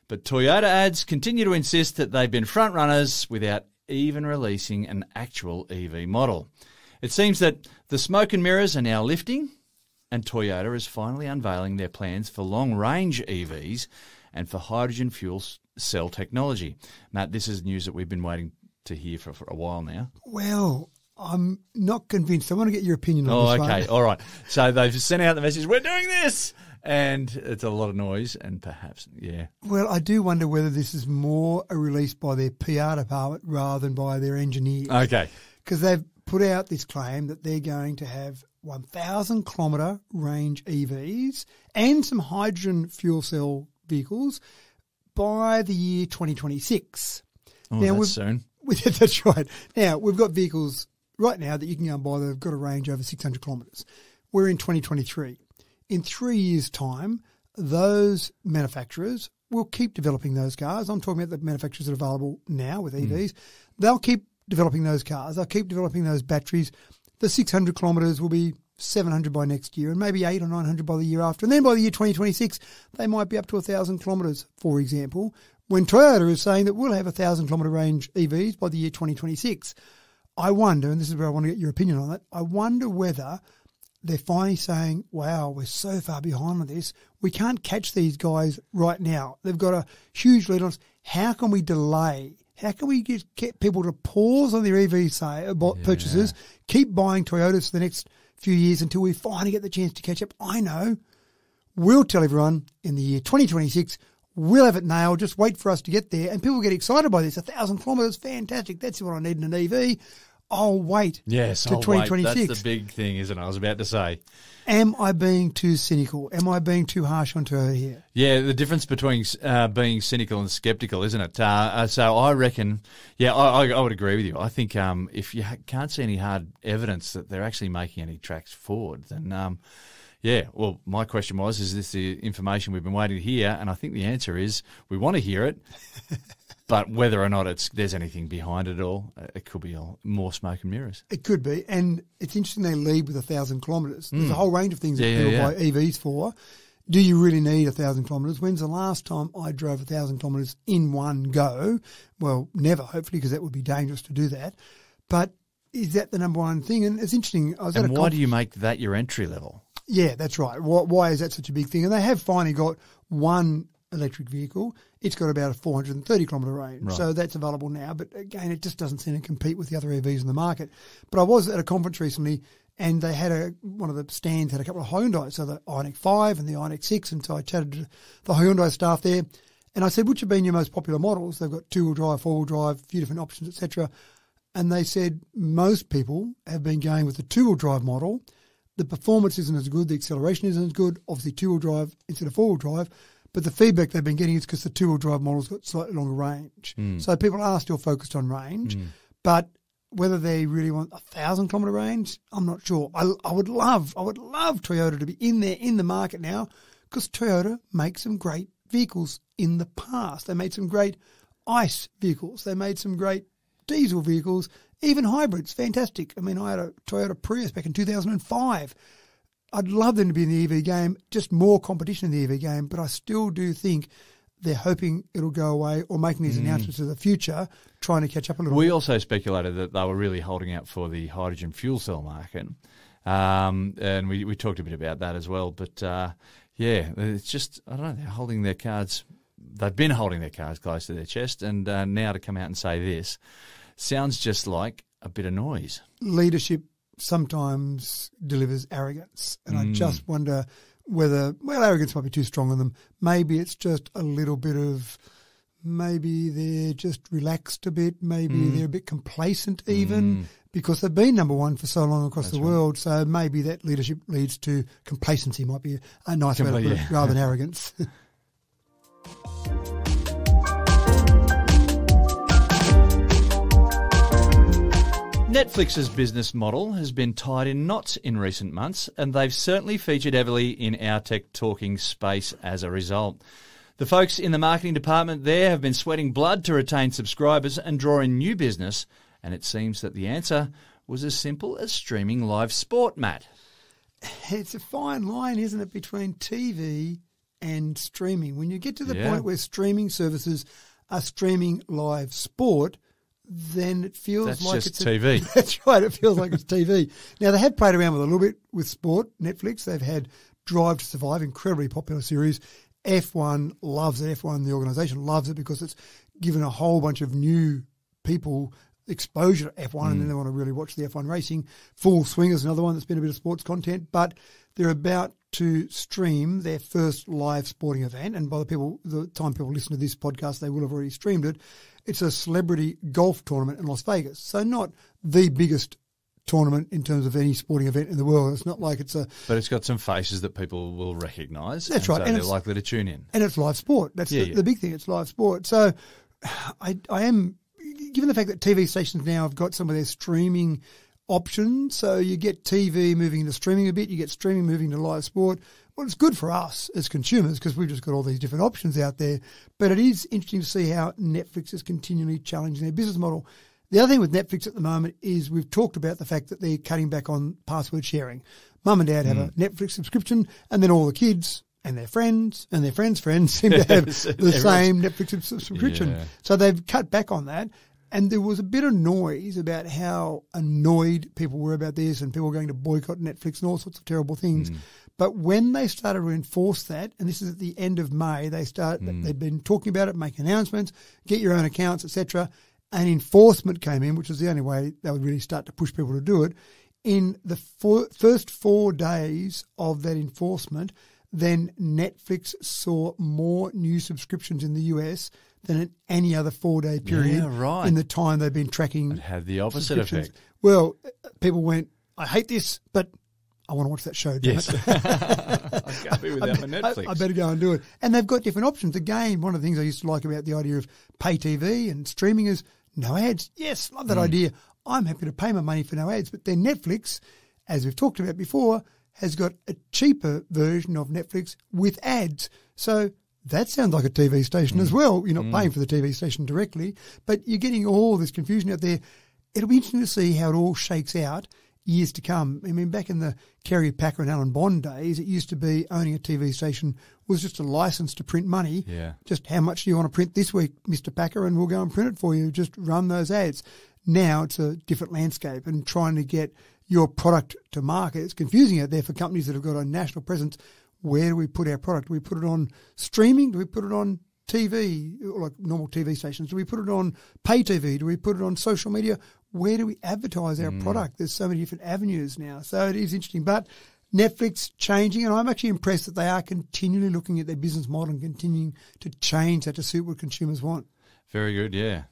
Speaker 2: But Toyota ads continue to insist that they've been front runners without even releasing an actual EV model. It seems that the smoke and mirrors are now lifting, and Toyota is finally unveiling their plans for long-range EVs and for hydrogen fuel cell technology. Matt, this is news that we've been waiting to hear for a while now.
Speaker 3: Well, I'm not convinced. I want to get your opinion on this.
Speaker 2: Okay, all right. So they've sent out the message, we're doing this! And it's a lot of noise and perhaps, yeah.
Speaker 3: Well, I do wonder whether this is more a release by their PR department rather than by their engineers.
Speaker 2: Okay.
Speaker 3: Because they've put out this claim that they're going to have 1,000 kilometre range EVs and some hydrogen fuel cell vehicles by the year 2026.
Speaker 2: Oh,
Speaker 3: now,
Speaker 2: that's soon.
Speaker 3: That's right. Now, we've got vehicles right now that you can go and buy that have got a range over 600 kilometres. We're in 2023. In 3 years' time, those manufacturers will keep developing those cars. I'm talking about the manufacturers that are available now with EVs. They'll keep developing those cars. They'll keep developing those batteries. The 600 kilometres will be 700 by next year and maybe 800 or 900 by the year after. And then by the year 2026, they might be up to 1,000 kilometres, for example, when Toyota is saying that we'll have 1,000 kilometre range EVs by the year 2026. I wonder, and this is where I want to get your opinion on it, I wonder whether they're finally saying, wow, we're so far behind on this. We can't catch these guys right now. They've got a huge lead on us. How can we delay? How can we get people to pause on their EV purchases, keep buying Toyotas for the next few years until we finally get the chance to catch up? I know. We'll tell everyone in the year 2026, we'll have it nailed. Just wait for us to get there. And people get excited by this. 1,000 kilometres, fantastic. That's what I need in an EV. I'll wait to 2026.
Speaker 2: That's the big thing, isn't it? I was about to say.
Speaker 3: Am I being too cynical? Am I being too harsh on Toyota here?
Speaker 2: Yeah, the difference between being cynical and sceptical, isn't it? So I reckon, I would agree with you. I think if you can't see any hard evidence that they're actually making any tracks forward, then well, my question was, is this the information we've been waiting to hear? And I think the answer is we want to hear it. But whether or not there's anything behind it all, it could be more smoke and mirrors.
Speaker 3: It could be. And it's interesting they lead with 1,000 kilometres. There's a whole range of things that people buy EVs for. Do you really need 1,000 kilometres? When's the last time I drove 1,000 kilometres in one go? Well, never, hopefully, because that would be dangerous to do that. But is that the number one thing? And it's interesting.
Speaker 2: And why do you make that your entry level?
Speaker 3: Yeah, that's right. Why is that such a big thing? And they have finally got one electric vehicle. It's got about a 430 kilometre range.
Speaker 2: Right.
Speaker 3: So that's available now. But again, it just doesn't seem to compete with the other EVs in the market. But I was at a conference recently and they had one of the stands had a couple of Hyundai, so the Ioniq 5 and the Ioniq 6. And so I chatted to the Hyundai staff there and I said, which have been your most popular models? They've got two-wheel drive, four-wheel drive, a few different options, etc. And they said most people have been going with the two-wheel drive model. The performance isn't as good, the acceleration isn't as good, obviously two-wheel drive instead of four-wheel drive. But the feedback they've been getting is because the two-wheel drive model's got slightly longer range. So people are still focused on range. But whether they really want 1,000 kilometre range, I'm not sure. I would love Toyota to be in there in the market now because Toyota makes some great vehicles in the past. They made some great ICE vehicles. They made some great diesel vehicles, even hybrids. Fantastic. I mean, I had a Toyota Prius back in 2005. I'd love them to be in the EV game, just more competition in the EV game, but I still do think they're hoping it'll go away or making these announcements of the future, trying to catch up a little bit.
Speaker 2: We also speculated that they were really holding out for the hydrogen fuel cell market, and we talked a bit about that as well. But, yeah, it's just, I don't know, they're holding their cards. They've been holding their cards close to their chest, and now to come out and say this sounds just like a bit of noise.
Speaker 3: Leadership sometimes delivers arrogance. And I just wonder whether, arrogance might be too strong on them. Maybe it's just a little bit of, maybe they're just relaxed a bit. Maybe they're a bit complacent even because they've been number one for so long across the world. So maybe that leadership leads to complacency might be a nice way to put it rather than arrogance.
Speaker 2: Netflix's business model has been tied in knots in recent months, and they've certainly featured heavily in our Tech Talking space as a result. The folks in the marketing department there have been sweating blood to retain subscribers and draw in new business, and it seems that the answer was as simple as streaming live sport, Matt.
Speaker 3: It's a fine line, isn't it, between TV and streaming. When you get to the point where streaming services are streaming live sport, then it feels like it's
Speaker 2: TV.
Speaker 3: That's right. It feels like it's TV. Now, they have played around with a little bit with sport. Netflix, they've had Drive to Survive, incredibly popular series. F1 loves it. F1, the organisation, loves it because it's given a whole bunch of new people exposure to F1 and then they want to really watch the F1 racing. Full Swing is another one that's been a bit of sports content, but they're about to stream their first live sporting event. And by the time people listen to this podcast, they will have already streamed it. It's a celebrity golf tournament in Las Vegas. So not the biggest tournament in terms of any sporting event in the world. It's not like it's a...
Speaker 2: But it's got some faces that people will recognise.
Speaker 3: That's right.
Speaker 2: So
Speaker 3: and
Speaker 2: they're likely to tune in.
Speaker 3: And it's live sport. That's the big thing. It's live sport. So I am... Given the fact that TV stations now have got some of their streaming options, so you get TV moving into streaming a bit, you get streaming moving to live sport. Well, it's good for us as consumers because we've just got all these different options out there. But it is interesting to see how Netflix is continually challenging their business model. The other thing with Netflix at the moment is we've talked about the fact that they're cutting back on password sharing. Mum and Dad have a Netflix subscription, and then all the kids and their friends and their friends' friends seem to have the same Netflix subscription. Yeah. So they've cut back on that. And there was a bit of noise about how annoyed people were about this and people were going to boycott Netflix and all sorts of terrible things. But when they started to enforce that, and this is at the end of May, they've been talking about it, making announcements, get your own accounts, etc. And enforcement came in, which was the only way they would really start to push people to do it. In the first 4 days of that enforcement, then Netflix saw more new subscriptions in the US than in any other 4-day period in the time they've been tracking.
Speaker 2: It had the opposite effect.
Speaker 3: Well, people went, I hate this, but I want to watch that show.
Speaker 2: Yes. I can't be without my Netflix.
Speaker 3: I better go and do it. And they've got different options. Again, one of the things I used to like about the idea of pay TV and streaming is no ads. Yes, love that idea. I'm happy to pay my money for no ads. But then Netflix, as we've talked about before, has got a cheaper version of Netflix with ads. So that sounds like a TV station as well. You're not paying for the TV station directly, but you're getting all this confusion out there. It'll be interesting to see how it all shakes out years to come. I mean, back in the Kerry Packer and Alan Bond days, it used to be owning a TV station was just a license to print money.
Speaker 2: Yeah.
Speaker 3: Just how much do you want to print this week, Mr. Packer, and we'll go and print it for you. Just run those ads. Now it's a different landscape, and trying to get your product to market, it's confusing out there for companies that have got a national presence. Where do we put our product? Do we put it on streaming? Do we put it on TV, like normal TV stations? Do we put it on pay TV? Do we put it on social media? Where do we advertise our product? There's so many different avenues now. So it is interesting. But Netflix changing, and I'm actually impressed that they are continually looking at their business model and continuing to change that to suit what consumers want.
Speaker 2: Very good, yeah.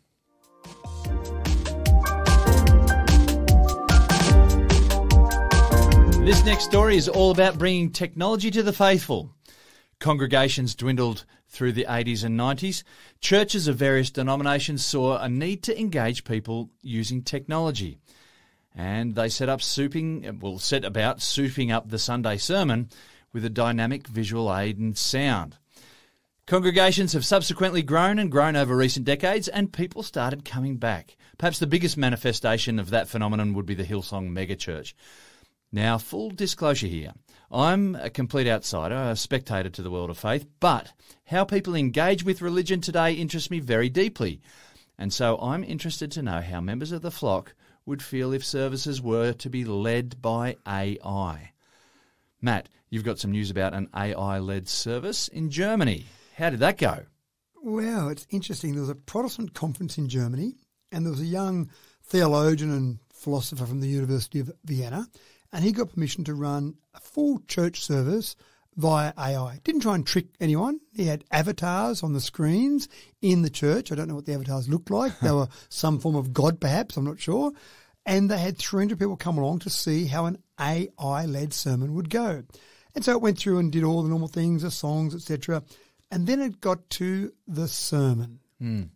Speaker 2: This next story is all about bringing technology to the faithful. Congregations dwindled through the 80s and 90s. Churches of various denominations saw a need to engage people using technology. And they set about souping up the Sunday sermon with a dynamic visual aid and sound. Congregations have subsequently grown over recent decades, and people started coming back. Perhaps the biggest manifestation of that phenomenon would be the Hillsong megachurch. Now, full disclosure here, I'm a complete outsider, a spectator to the world of faith, but how people engage with religion today interests me very deeply. And so I'm interested to know how members of the flock would feel if services were to be led by AI. Matt, you've got some news about an AI-led service in Germany. How did that go?
Speaker 3: Well, it's interesting. There was a Protestant conference in Germany, and there was a young theologian and philosopher from the University of Vienna, and he got permission to run a full church service via AI. Didn't try and trick anyone. He had avatars on the screens in the church. I don't know what the avatars looked like. They were some form of God, perhaps. I'm not sure. And they had 300 people come along to see how an AI-led sermon would go. And so it went through and did all the normal things, the songs, etc. And then it got to the sermon.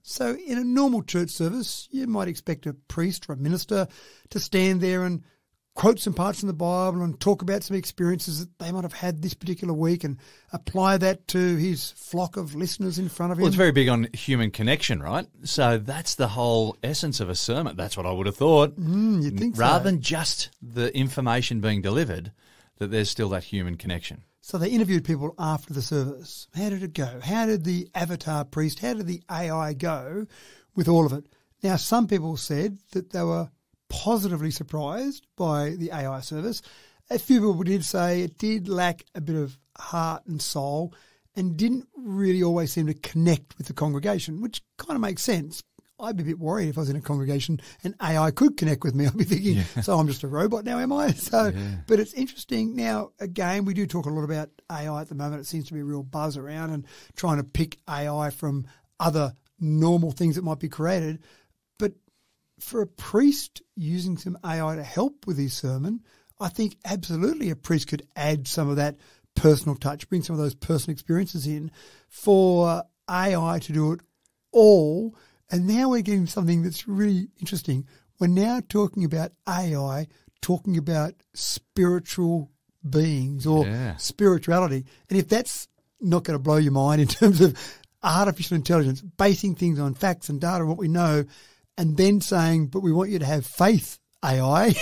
Speaker 3: So in a normal church service, you might expect a priest or a minister to stand there and quote some parts from the Bible and talk about some experiences that they might have had this particular week and apply that to his flock of listeners in front of him.
Speaker 2: Well, it's very big on human connection, right? So that's the whole essence of a sermon. That's what I would have thought.
Speaker 3: You'd think so.
Speaker 2: Rather than just the information being delivered, that there's still that human connection.
Speaker 3: So they interviewed people after the service. How did it go? How did the avatar priest, how did the AI go with all of it? Now, some people said that they were positively surprised by the AI service. A few people did say it did lack a bit of heart and soul and didn't really always seem to connect with the congregation, which kind of makes sense. I'd be a bit worried if I was in a congregation and AI could connect with me. I'd be thinking, so I'm just a robot now, am I? So, but it's interesting. Now, again, we do talk a lot about AI at the moment. It seems to be a real buzz around and trying to pick AI from other normal things that might be created. But for a priest using some AI to help with his sermon, I think absolutely a priest could add some of that personal touch, bring some of those personal experiences in. For AI to do it all, and now we're getting something that's really interesting. We're now talking about AI, talking about spiritual beings or spirituality. And if that's not going to blow your mind in terms of artificial intelligence, basing things on facts and data and what we know, and then saying, but we want you to have faith, AI,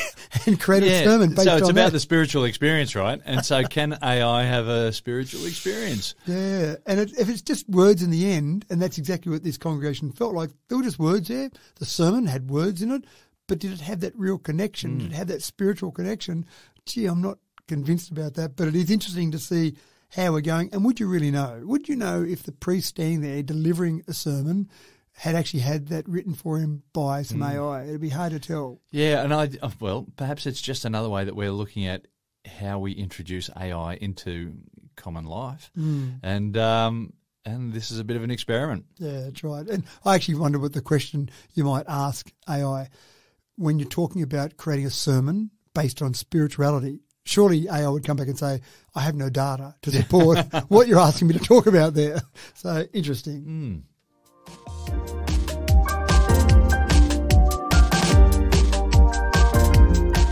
Speaker 3: and create a sermon based on that.
Speaker 2: So it's about the spiritual experience, right? And so can AI have a spiritual experience?
Speaker 3: Yeah. And if it's just words in the end, and that's exactly what this congregation felt like, there were just words there. The sermon had words in it, but did it have that real connection? Did it have that spiritual connection? Gee, I'm not convinced about that, but it is interesting to see how we're going. And would you really know? Would you know if the priest standing there delivering a sermon had actually had that written for him by some AI? It'd be hard to tell. Yeah,
Speaker 2: and well, perhaps it's just another way that we're looking at how we introduce AI into common life. And this is a bit of an experiment.
Speaker 3: Yeah, that's right. And I actually wonder what the question you might ask AI when you're talking about creating a sermon based on spirituality. Surely AI would come back and say, I have no data to support what you're asking me to talk about there. So interesting.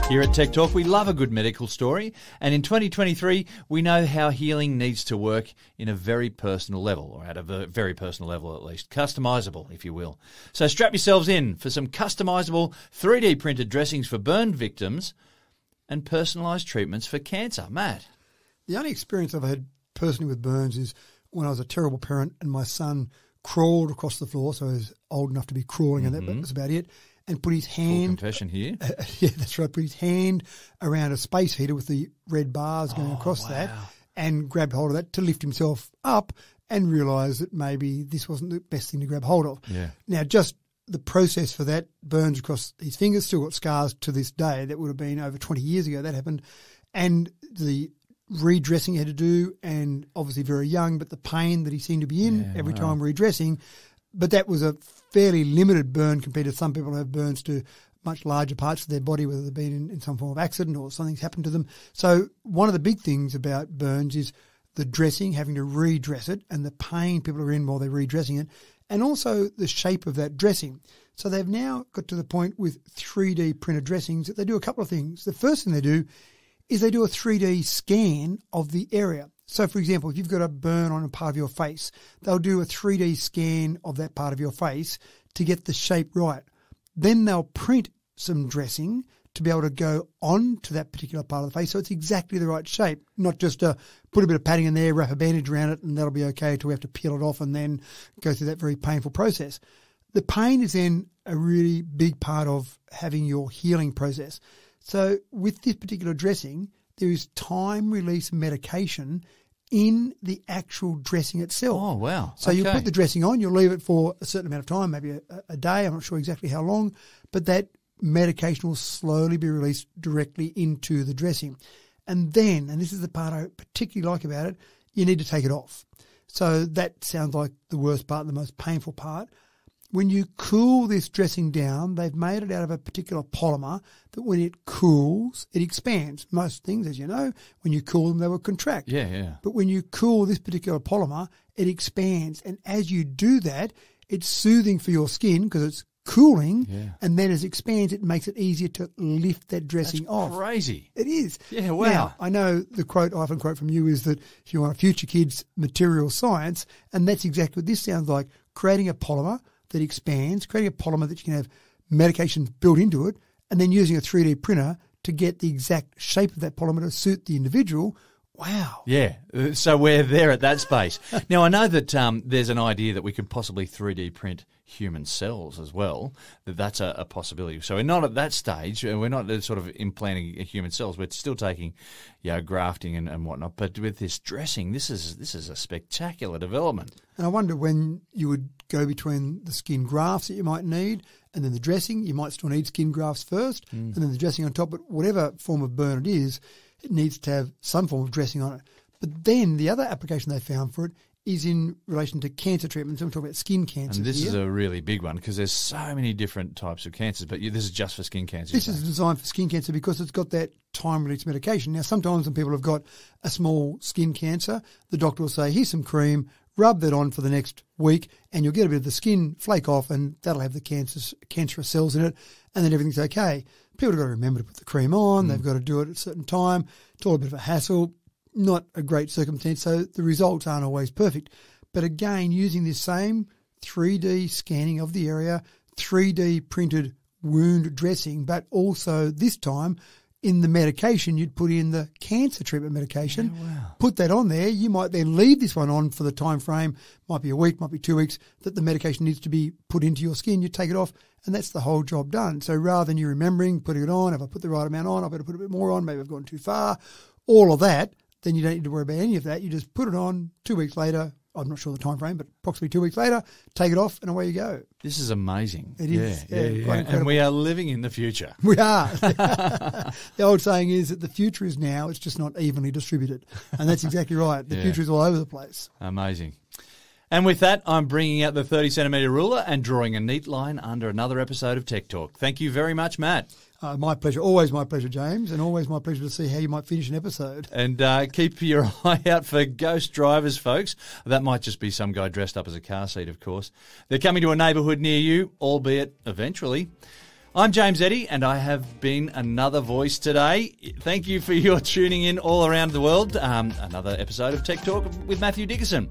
Speaker 2: Here at Tech Talk, we love a good medical story, and in 2023, we know how healing needs to work in a very personal level, or at a very personal level at least, customisable, if you will. So strap yourselves in for some customisable 3D printed dressings for burn victims and personalised treatments for cancer. Matt?
Speaker 3: The only experience I've had personally with burns is when I was a terrible parent and my son crawled across the floor, so he was old enough to be crawling, and that was about it. and put his hand...
Speaker 2: confession here.
Speaker 3: Yeah, that's right. Put his hand around a space heater with the red bars going across that and grabbed hold of that to lift himself up and realised that maybe this wasn't the best thing to grab hold of.
Speaker 2: Yeah.
Speaker 3: Now, just the process for that, burns across his fingers, still got scars to this day. That would have been over 20 years ago that happened. And the redressing he had to do, and obviously very young, but the pain that he seemed to be in every time redressing. But that was a fairly limited burn compared to some people who have burns to much larger parts of their body, whether they've been in some form of accident or something's happened to them. So one of the big things about burns is the dressing, having to redress it, and the pain people are in while they're redressing it, and also the shape of that dressing. So they've now got to the point with 3D printed dressings that they do a couple of things. The first thing they do is they do a 3D scan of the area. So, for example, if you've got a burn on a part of your face, they'll do a 3D scan of that part of your face to get the shape right. Then they'll print some dressing to be able to go on to that particular part of the face so it's exactly the right shape, not just put a bit of padding in there, wrap a bandage around it, and that'll be okay till we have to peel it off and then go through that very painful process. The pain is then a really big part of having your healing process. So with this particular dressing, there is time-release medication in the actual dressing itself.
Speaker 2: Oh, wow.
Speaker 3: So you put the dressing on, you'll leave it for a certain amount of time, maybe a day, I'm not sure exactly how long, but that medication will slowly be released directly into the dressing. And then, and this is the part I particularly like about it, you need to take it off. So that sounds like the worst part, the most painful part. When you cool this dressing down, they've made it out of a particular polymer that when it cools, it expands. Most things, as you know, when you cool them, they will contract.
Speaker 2: Yeah.
Speaker 3: But when you cool this particular polymer, it expands. And as you do that, it's soothing for your skin because it's cooling. Yeah. And then as it expands, it makes it easier to lift that dressing off.
Speaker 2: Crazy.
Speaker 3: It is.
Speaker 2: Yeah, wow.
Speaker 3: Now, I know the quote I often quote from you is that if you want a future kid's material science, and that's exactly what this sounds like, creating a polymer that expands, creating a polymer that you can have medications built into it, and then using a 3D printer to get the exact shape of that polymer to suit the individual. Wow.
Speaker 2: Yeah, so we're there at that space. Now, I know that there's an idea that we could possibly 3D print human cells as well, that's a possibility. So we're not at that stage. We're not sort of implanting human cells. We're still taking, grafting and whatnot. But with this dressing, this is a spectacular development.
Speaker 3: And I wonder when you would go between the skin grafts that you might need and then the dressing. You might still need skin grafts first and then the dressing on top. But whatever form of burn it is, it needs to have some form of dressing on it. But then the other application they found for it is in relation to cancer treatment. So we're talking about skin cancers.
Speaker 2: And this is a really big one because there's so many different types of cancers, but this is just for skin cancer.
Speaker 3: This is designed for skin cancer because it's got that time-release medication. Now, sometimes when people have got a small skin cancer, the doctor will say, here's some cream, rub that on for the next week, and you'll get a bit of the skin flake off, and that'll have the cancerous cells in it, and then everything's okay. People have got to remember to put the cream on. They've got to do it at a certain time. It's all a bit of a hassle. Not a great circumstance, so the results aren't always perfect. But again, using this same 3D scanning of the area, 3D printed wound dressing, but also this time in the medication, you'd put in the cancer treatment medication, put that on there. You might then leave this one on for the time frame, might be a week, might be 2 weeks, that the medication needs to be put into your skin. You take it off, and that's the whole job done. So rather than you remembering, putting it on, if I put the right amount on, I better put a bit more on, maybe I've gone too far, all of that, then you don't need to worry about any of that. You just put it on 2 weeks later. I'm not sure the time frame, but approximately 2 weeks later, take it off and away you go.
Speaker 2: This is amazing.
Speaker 3: It is. Yeah.
Speaker 2: And we are living in the future.
Speaker 3: We are. The old saying is that the future is now, it's just not evenly distributed. And that's exactly right. The future is all over the place.
Speaker 2: Amazing. And with that, I'm bringing out the 30-centimetre ruler and drawing a neat line under another episode of Tech Talk. Thank you very much, Matt.
Speaker 3: My pleasure. Always my pleasure, James, and always my pleasure to see how you might finish an episode.
Speaker 2: And keep your eye out for ghost drivers, folks. That might just be some guy dressed up as a car seat, of course. They're coming to a neighbourhood near you, albeit eventually. I'm James Eddy, and I have been another voice today. Thank you for your tuning in all around the world. Another episode of Tech Talk with Matthew Dickerson.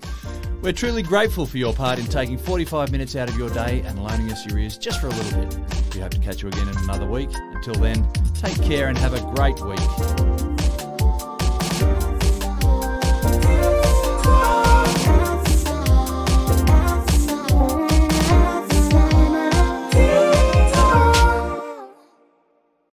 Speaker 2: We're truly grateful for your part in taking 45 minutes out of your day and loaning us your ears just for a little bit. We hope to catch you again in another week. Until then, take care and have a great week.